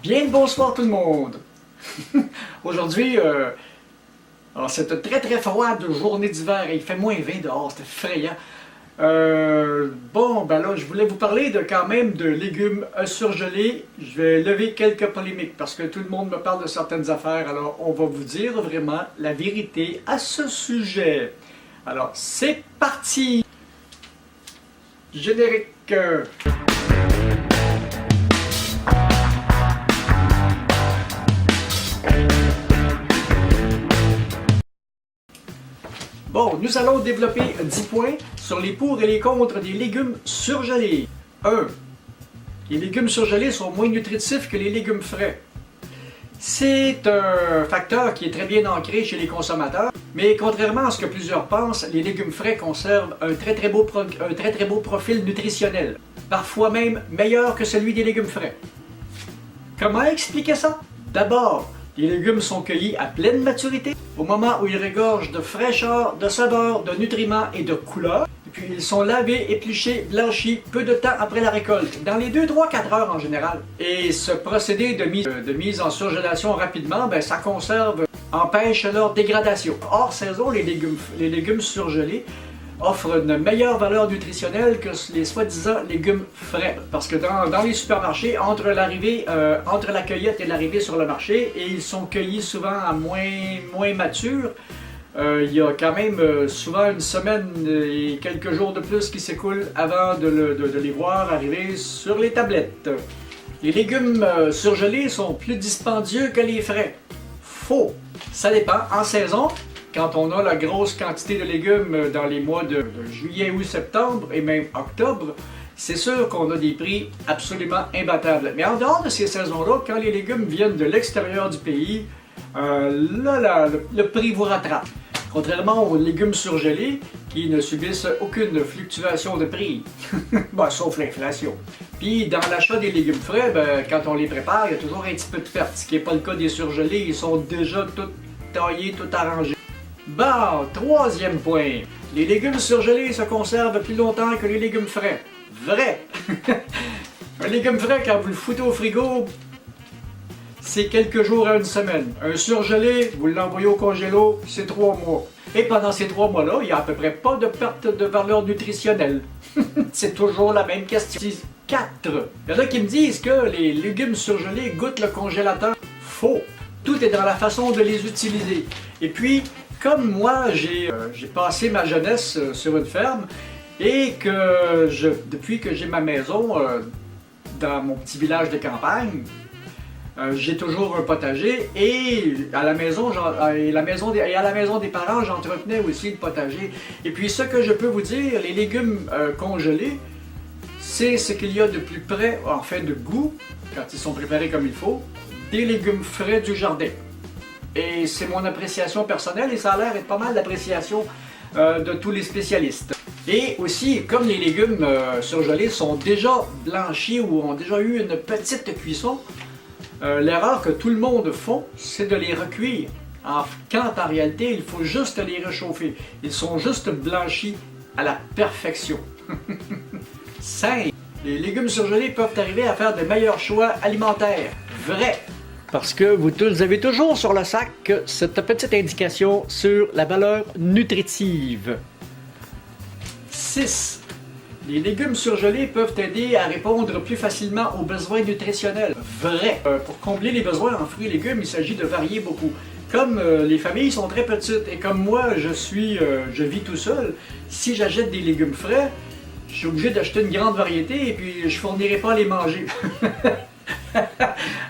Bien le bonsoir tout le monde! Aujourd'hui, c'est une très froide journée d'hiver et il fait moins 20 dehors, c'est effrayant. Ben là, je voulais vous parler quand même de légumes surgelés. Je vais lever quelques polémiques parce que tout le monde me parle de certaines affaires, alors on va vous dire vraiment la vérité à ce sujet. Alors, c'est parti! Générique. Bon, nous allons développer 10 points sur les pour et les contre des légumes surgelés. 1. Les légumes surgelés sont moins nutritifs que les légumes frais. C'est un facteur qui est très bien ancré chez les consommateurs, mais contrairement à ce que plusieurs pensent, les légumes frais conservent un très beau profil nutritionnel, parfois même meilleur que celui des légumes frais. Comment expliquer ça? D'abord, les légumes sont cueillis à pleine maturité, au moment où ils regorgent de fraîcheur, de saveur, de nutriments et de couleurs. Et puis ils sont lavés, épluchés, blanchis peu de temps après la récolte, dans les 2, 3, 4 heures en général. Et ce procédé de mise en surgélation rapidement, ça empêche leur dégradation. Hors saison, les légumes surgelés offrent une meilleure valeur nutritionnelle que les soi-disant légumes frais. Parce que dans les supermarchés, entre la cueillette et l'arrivée sur le marché, et ils sont cueillis souvent à moins matures, il y a quand même souvent une semaine et quelques jours de plus qui s'écoulent avant de les voir arriver sur les tablettes. Les légumes surgelés sont plus dispendieux que les frais. Faux! Ça dépend. En saison, quand on a la grosse quantité de légumes dans les mois de juillet, août, septembre et même octobre, c'est sûr qu'on a des prix absolument imbattables. Mais en dehors de ces saisons-là, quand les légumes viennent de l'extérieur du pays, le prix vous rattrape. Contrairement aux légumes surgelés qui ne subissent aucune fluctuation de prix, sauf l'inflation. Puis dans l'achat des légumes frais, quand on les prépare, il y a toujours un petit peu de perte, ce qui n'est pas le cas des surgelés, ils sont déjà tout taillés, tout arrangés. Bon, troisième point. Les légumes surgelés se conservent plus longtemps que les légumes frais. Vrai! Un légume frais, quand vous le foutez au frigo, c'est quelques jours à une semaine. Un surgelé, vous l'envoyez au congélo, c'est 3 mois. Et pendant ces 3 mois-là, il n'y a à peu près pas de perte de valeur nutritionnelle. C'est toujours la même question. 4. Il y en a qui me disent que les légumes surgelés goûtent le congélateur. Faux! Tout est dans la façon de les utiliser. Et puis, comme moi, j'ai passé ma jeunesse sur une ferme et que depuis que j'ai ma maison dans mon petit village de campagne, j'ai toujours un potager et à la maison des parents, j'entretenais aussi le potager. Et puis ce que je peux vous dire, les légumes congelés, c'est ce qu'il y a de plus près, en fait de goût, quand ils sont préparés comme il faut, des légumes frais du jardin. Et c'est mon appréciation personnelle et ça a l'air d'être pas mal d'appréciation de tous les spécialistes. Et aussi, comme les légumes surgelés sont déjà blanchis ou ont déjà eu une petite cuisson, l'erreur que tout le monde fait, c'est de les recuire. Quand en réalité, il faut juste les réchauffer. Ils sont juste blanchis à la perfection. 5. Les légumes surgelés peuvent arriver à faire de meilleurs choix alimentaires. Vrai! Parce que vous avez toujours sur le sac cette petite indication sur la valeur nutritive. 6. Les légumes surgelés peuvent aider à répondre plus facilement aux besoins nutritionnels. Vrai! Pour combler les besoins en fruits et légumes, il s'agit de varier beaucoup. Comme les familles sont très petites et comme moi, je vis tout seul, si j'achète des légumes frais, je suis obligé d'acheter une grande variété et puis je fournirai pas à les manger.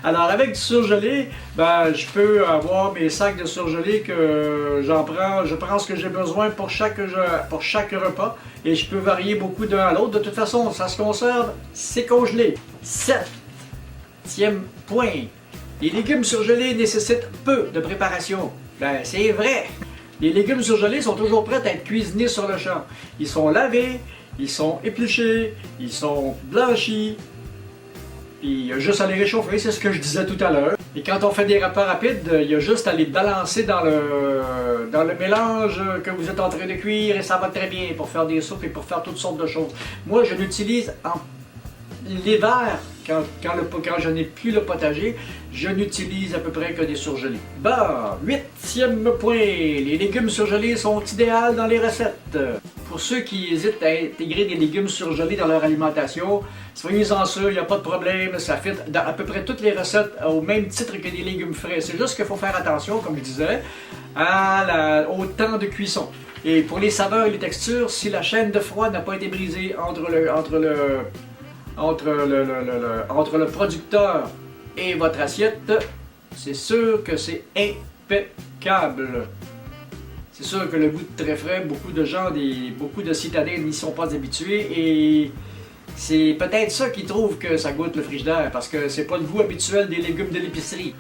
Alors avec du surgelé, je peux avoir mes sacs de surgelé que je prends ce que j'ai besoin pour chaque repas et je peux varier beaucoup d'un à l'autre. De toute façon, ça se conserve, c'est congelé. 7e point. Les légumes surgelés nécessitent peu de préparation. C'est vrai. Les légumes surgelés sont toujours prêts à être cuisinés sur le champ. Ils sont lavés, ils sont épluchés, ils sont blanchis. Puis il y a juste à les réchauffer, c'est ce que je disais tout à l'heure. Et quand on fait des repas rapides, il y a juste à les balancer dans le mélange que vous êtes en train de cuire et ça va très bien pour faire des soupes et pour faire toutes sortes de choses. Moi, je l'utilise l'hiver Quand je n'ai plus le potager, je n'utilise à peu près que des surgelés. Bah, 8e point, les légumes surgelés sont idéaux dans les recettes. Pour ceux qui hésitent à intégrer des légumes surgelés dans leur alimentation, soyez-en sûrs, il n'y a pas de problème, ça fit dans à peu près toutes les recettes au même titre que des légumes frais. C'est juste qu'il faut faire attention, comme je disais, au temps de cuisson. Et pour les saveurs et les textures, si la chaîne de froid n'a pas été brisée entre le producteur et votre assiette, c'est sûr que c'est impeccable. C'est sûr que le goût de très frais, beaucoup de citadins n'y sont pas habitués et c'est peut-être ça qui trouve que ça goûte le frigidaire parce que c'est pas le goût habituel des légumes de l'épicerie.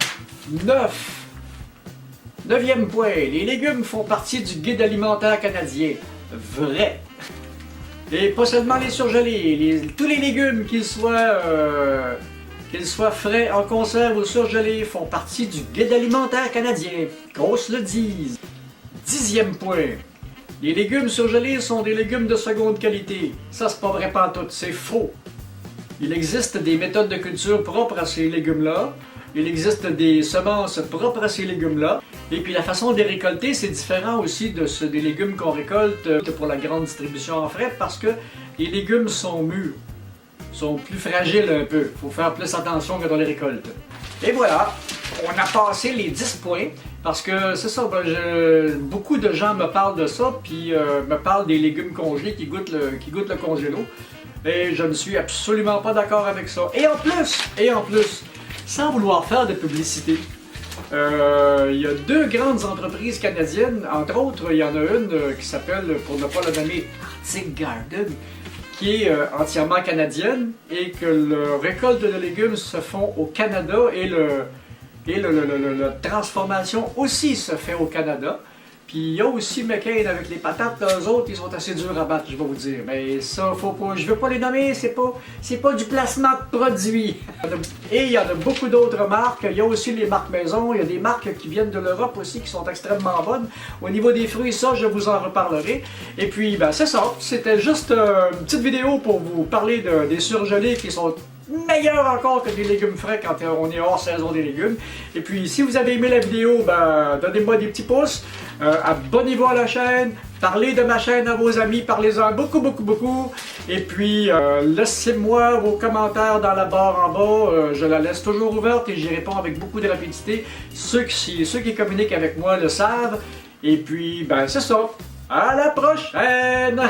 9e point, les légumes font partie du guide alimentaire canadien. Vrai. Et pas seulement les surgelés, tous les légumes, qu'ils soient frais, en conserve ou surgelés, font partie du guide alimentaire canadien. Qu'on se le dise. 10e point. Les légumes surgelés sont des légumes de seconde qualité. Ça, c'est pas vrai pantoute, c'est faux. Il existe des méthodes de culture propres à ces légumes-là. Il existe des semences propres à ces légumes-là. Et puis la façon de les récolter, c'est différent aussi des légumes qu'on récolte pour la grande distribution en frais parce que les légumes sont mûrs, sont plus fragiles un peu. Il faut faire plus attention quand on les récolte. Et voilà, on a passé les 10 points parce que c'est ça, beaucoup de gens me parlent de ça puis me parlent des légumes congelés qui goûtent le congélo. Et je ne suis absolument pas d'accord avec ça. Et en plus, sans vouloir faire de publicité, il y a 2 grandes entreprises canadiennes, entre autres, il y en a une qui s'appelle, pour ne pas la nommer, Arctic Garden, qui est entièrement canadienne et que la récolte de légumes se font au Canada et la transformation aussi se fait au Canada. Puis il y a aussi McCain avec les patates, eux autres, ils sont assez durs à battre, je vais vous dire. Mais ça, faut pas, je veux pas les nommer, c'est pas du placement de produits. Et il y en a beaucoup d'autres marques, il y a aussi les marques maison, il y a des marques qui viennent de l'Europe aussi qui sont extrêmement bonnes. Au niveau des fruits, ça, je vous en reparlerai. Et puis, ben c'est ça, c'était juste une petite vidéo pour vous parler des surgelés qui sont meilleur encore que des légumes frais quand on est hors saison des légumes. Et puis, si vous avez aimé la vidéo, ben, donnez-moi des petits pouces, abonnez-vous à la chaîne, parlez de ma chaîne à vos amis, parlez-en beaucoup. Et puis, laissez-moi vos commentaires dans la barre en bas, je la laisse toujours ouverte et j'y réponds avec beaucoup de rapidité. Ceux qui communiquent avec moi le savent. Et puis, ben, c'est ça. À la prochaine!